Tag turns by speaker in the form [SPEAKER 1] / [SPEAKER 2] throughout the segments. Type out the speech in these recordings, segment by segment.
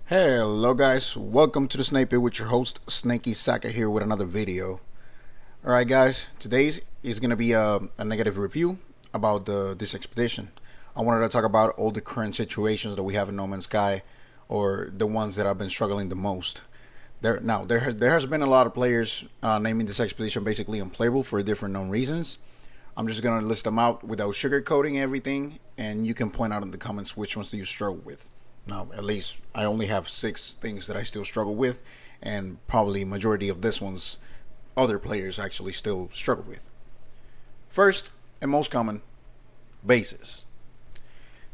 [SPEAKER 1] Hello guys, welcome to the Snake Pit with your host Snaky Saka here with another video. Alright guys, today's is going to be a negative review about this expedition. I wanted to talk about all the current situations that we have in No Man's Sky, or the ones that I've been struggling the most. There has been a lot of players naming this expedition basically unplayable for different known reasons. I'm just going to list them out without sugarcoating everything, and you can point out in the comments which ones do you struggle with. Now, at least I only have 6 things that I still struggle with, and probably majority of this ones other players actually still struggle with. First, and most common, bases.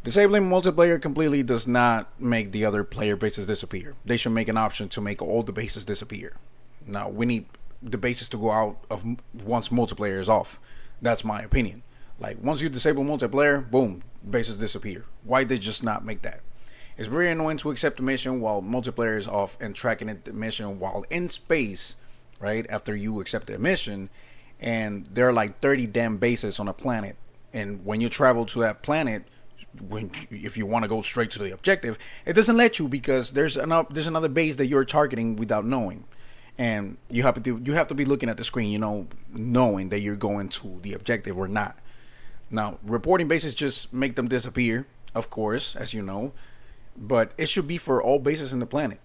[SPEAKER 1] Disabling multiplayer completely does not make the other player bases disappear. They should make an option to make all the bases disappear. Now, we need the bases to go out of once multiplayer is off. That's my opinion. Like, once you disable multiplayer, boom, bases disappear. Why they just not make that? It's very annoying to accept the mission while multiplayer is off and tracking the mission while in space, right, after you accept the mission, and there are like 30 damn bases on a planet, and when you travel to that planet, if you want to go straight to the objective, it doesn't let you because there's another base that you're targeting without knowing, and you have to be looking at the screen, knowing that you're going to the objective or not. Now, reporting bases just make them disappear, of course, as you know. But it should be for all bases in the planet,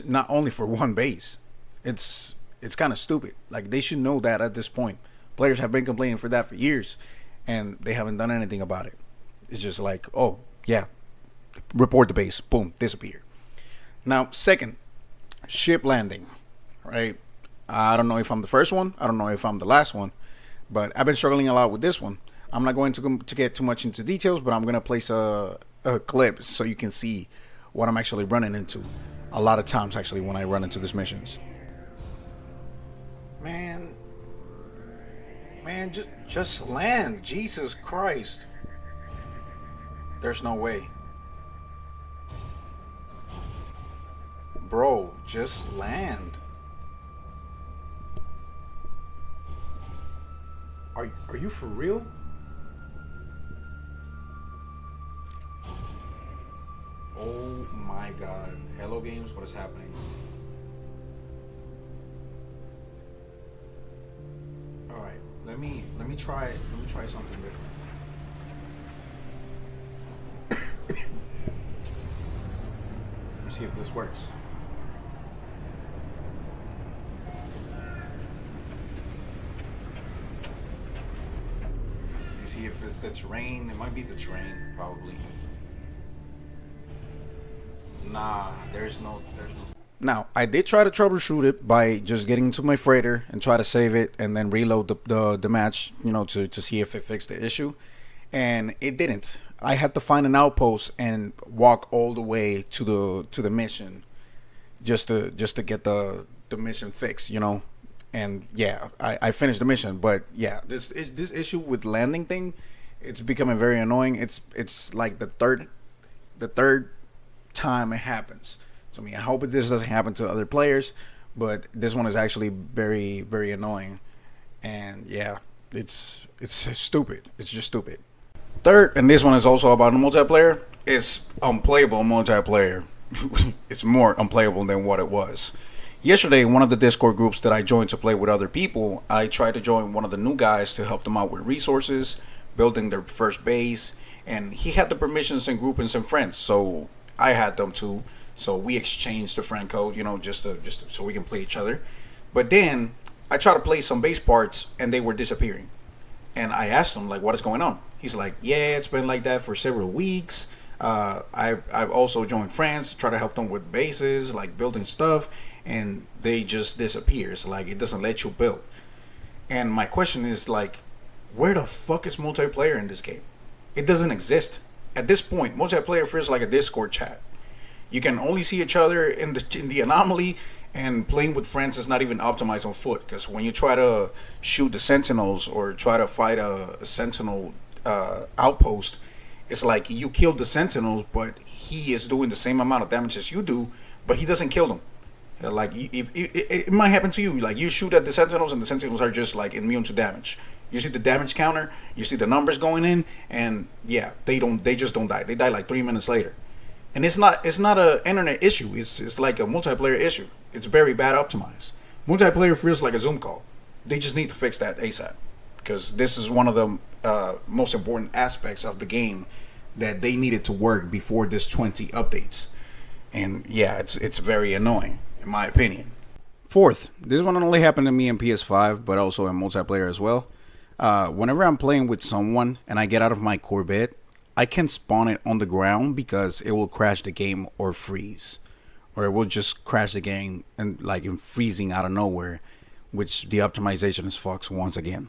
[SPEAKER 1] not only for one base. It's kind of stupid. Like, they should know that at this point. Players have been complaining for that for years, and they haven't done anything about it. It's just like, oh yeah, report the base, boom, disappear. Now, second, ship landing, right? I don't know if I'm the first one. I don't know if I'm the last one, but I've been struggling a lot with this one. I'm not going to get too much into details, but I'm going to place a clip so you can see what I'm actually running into a lot of times actually when I run into these missions. Man, just land. Jesus Christ. There's no way. Bro, just land. Are you for real? Oh my god. Hello games, what is happening? Alright, let me try something different. Let me see if this works. Let me see if it's the terrain. It might be the terrain, probably. Nah, there's no. Now, I did try to troubleshoot it by just getting to my freighter and try to save it and then reload the match, to see if it fixed the issue. And it didn't. I had to find an outpost and walk all the way to the mission just to get the mission fixed, And yeah, I finished the mission, but yeah, this issue with landing thing, it's becoming very annoying. It's like the third time it happens to me. I hope this doesn't happen to other players, but this one is actually very, very annoying. And yeah, it's stupid. It's just stupid. Third, and this one is also about the multiplayer, is unplayable multiplayer. It's more unplayable than what it was. Yesterday, one of the Discord groups that I joined to play with other people, I tried to join one of the new guys to help them out with resources, building their first base, and he had the permissions and groupings and friends, so I had them too. So we exchanged the friend code, just so we can play each other. But then I tried to play some base parts and they were disappearing. And I asked him, like, what is going on? He's like, yeah, it's been like that for several weeks. I've also joined friends to try to help them with bases, like building stuff, and they just disappear. So, like, it doesn't let you build. And my question is, like, where the fuck is multiplayer in this game? It doesn't exist. At this point, multiplayer feels like a Discord chat. You can only see each other in the anomaly, and playing with friends is not even optimized on foot. Because when you try to shoot the sentinels or try to fight a sentinel outpost, it's like you killed the sentinels, but he is doing the same amount of damage as you do, but he doesn't kill them. Like, it might happen to you. Like, you shoot at the sentinels, and the sentinels are just like immune to damage. You see the damage counter, you see the numbers going in, and yeah, they just don't die. They die like 3 minutes later. And it's not a internet issue. It's like a multiplayer issue. It's very bad optimized. Multiplayer feels like a Zoom call. They just need to fix that ASAP, because this is one of the most important aspects of the game that they needed to work before this 20 updates. And yeah, it's very annoying in my opinion. Fourth, this one only happened to me in PS5, but also in multiplayer as well. Whenever I'm playing with someone and I get out of my Corvette, I can spawn it on the ground because it will crash the game or freeze, or it will just crash the game and like in freezing out of nowhere, which the optimization is fucked once again.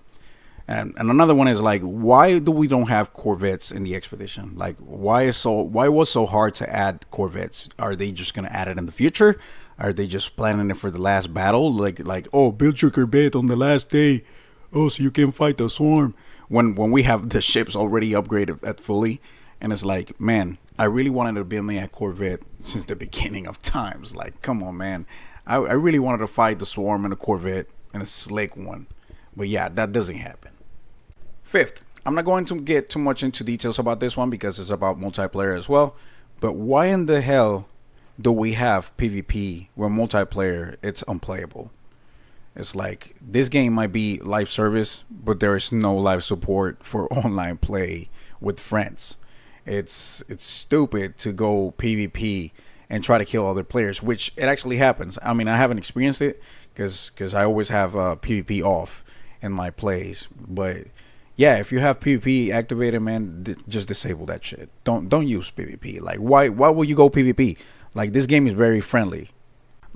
[SPEAKER 1] And another one is like, why do we don't have Corvettes in the expedition? Like, why was so hard to add Corvettes? Are they just gonna add it in the future? Are they just planning it for the last battle? Like oh, build your Corvette on the last day, oh, so you can fight the swarm. When we have the ships already upgraded at fully, and it's like, man, I really wanted to build me a Corvette since the beginning of times. Like, come on, man, I really wanted to fight the swarm in a Corvette and a slick one, but yeah, that doesn't happen. Fifth, I'm not going to get too much into details about this one because it's about multiplayer as well. But why in the hell do we have PvP where multiplayer it's unplayable? It's like, this game might be live service, but there is no live support for online play with friends. It's stupid to go PvP and try to kill other players, which it actually happens. I mean, I haven't experienced it because I always have PvP off in my plays. But yeah, if you have PvP activated, man, just disable that shit. Don't use PvP. Like, why will you go PvP? Like, this game is very friendly.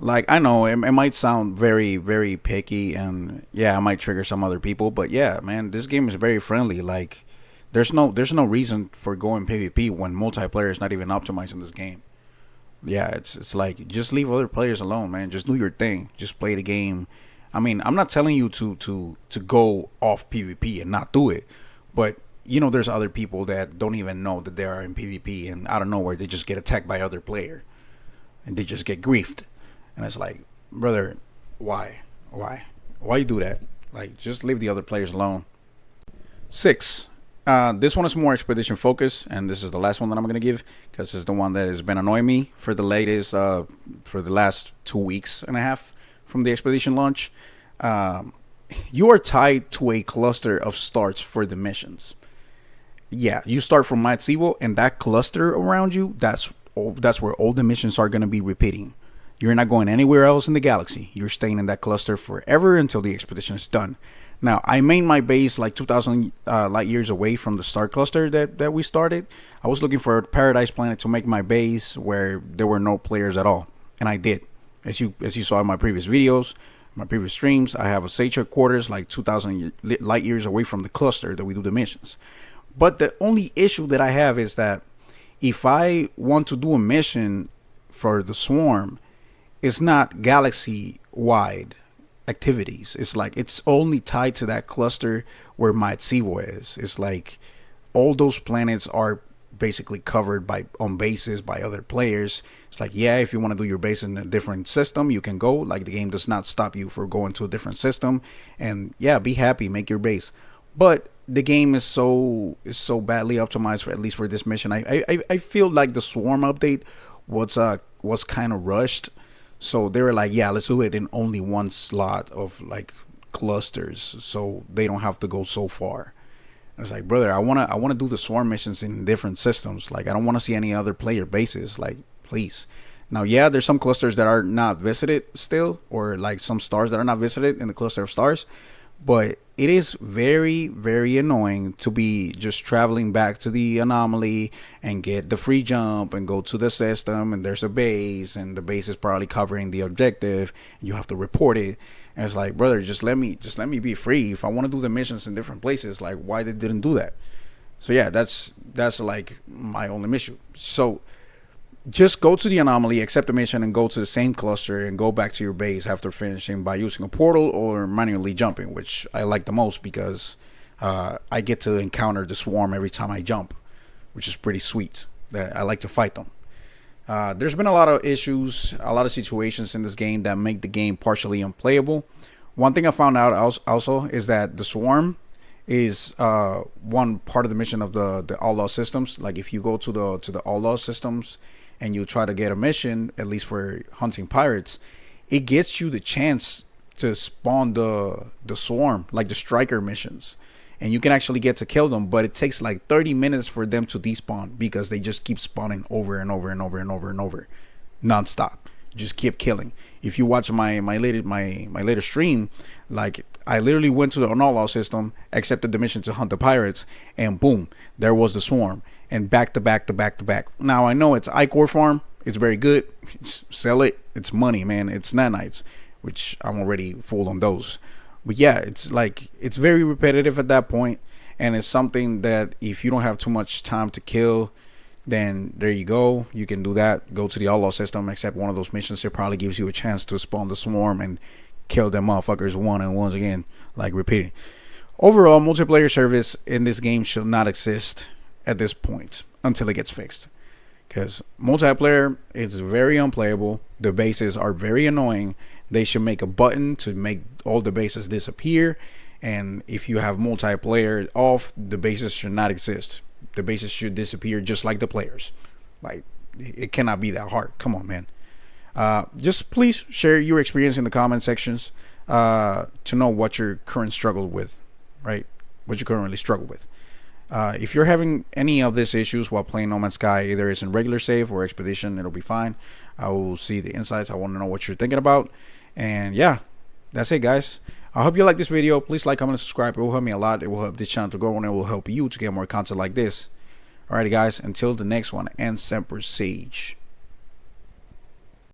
[SPEAKER 1] Like, I know it might sound very, very picky, and yeah, I might trigger some other people, but yeah, man, this game is very friendly. Like, there's no reason for going PvP when multiplayer is not even optimized in this game. Yeah, it's like, just leave other players alone, man. Just do your thing. Just play the game. I mean, I'm not telling you to go off PvP and not do it, but you know, there's other people that don't even know that they are in PvP, and out of nowhere they just get attacked by other player, and they just get griefed. And it's like, brother, why you do that? Like, just leave the other players alone. 6. This one is more expedition focused, and this is the last one that I'm gonna give because it's the one that has been annoying me for the last 2 weeks and a half from the expedition launch. You are tied to a cluster of starts for the missions. Yeah, you start from Matsivo, and that cluster around you, that's where all the missions are gonna be repeating. You're not going anywhere else in the galaxy. You're staying in that cluster forever until the expedition is done. Now, I made my base like 2,000 light years away from the star cluster that we started. I was looking for a paradise planet to make my base where there were no players at all. And I did. As you saw in my previous videos, my previous streams, I have a sage headquarters like 2,000 light years away from the cluster that we do the missions. But the only issue that I have is that if I want to do a mission for the swarm, it's not galaxy-wide activities. It's like, it's only tied to that cluster where Matsivo is. It's like all those planets are basically covered on bases by other players. It's like, yeah, if you want to do your base in a different system, you can go. Like, the game does not stop you for going to a different system. And yeah, be happy, make your base. But the game is so badly optimized for, at least for this mission. I feel like the swarm update was kind of rushed. So they were like, yeah, let's do it in only one slot of like clusters, so they don't have to go so far. And it's like, brother, I wanna do the swarm missions in different systems. Like, I don't want to see any other player bases. Like, please. Now, yeah, there's some clusters that are not visited still, or like some stars that are not visited in the cluster of stars. But it is very, very annoying to be just traveling back to the anomaly and get the free jump and go to the system, and there's a base, and the base is probably covering the objective, and you have to report it. And it's like, brother, just let me be free. If I want to do the missions in different places, like, why they didn't do that? So yeah, that's like my only issue. So just go to the anomaly, accept the mission, and go to the same cluster and go back to your base after finishing by using a portal or manually jumping, which I like the most because I get to encounter the swarm every time I jump, which is pretty sweet. That I like to fight them. There's been a lot of issues, a lot of situations in this game that make the game partially unplayable. One thing I found out also is that the swarm is one part of the mission of the all law systems. Like, if you go to the all law systems and you try to get a mission, at least for hunting pirates, it gets you the chance to spawn the swarm, like the striker missions, and you can actually get to kill them, but it takes like 30 minutes for them to despawn because they just keep spawning over and over and over and over and over non-stop. Just keep killing. If you watch my later stream, like I literally went to the yall system, accepted the mission to hunt the pirates, and boom, there was the swarm, and back to back to back to back. Now I know it's ichor farm, it's very good, sell it, it's money, man. It's nanites, which I'm already full on those. But yeah, it's like, it's very repetitive at that point, and it's something that if you don't have too much time to kill, then there you go. You can do that. Go to the yall system, accept one of those missions. It probably gives you a chance to spawn the swarm and kill them motherfuckers one and once again, like repeating. Overall, multiplayer service in this game should not exist at this point until it gets fixed, because multiplayer is very unplayable. The bases are very annoying. They should make a button to make all the bases disappear, and if you have multiplayer off, the bases should not exist. The bases should disappear just like the players. Like, it cannot be that hard. Come on, man. Just please share your experience in the comment sections to know what your current struggle with, right? What you currently struggle with. If you're having any of these issues while playing No Man's Sky, either it's in regular save or expedition, it'll be fine. I will see the insights. I want to know what you're thinking about. And yeah, that's it, guys. I hope you like this video. Please like, comment, and subscribe. It will help me a lot. It will help this channel to grow, and it will help you to get more content like this. Alrighty, guys. Until the next one, and Semper Siege.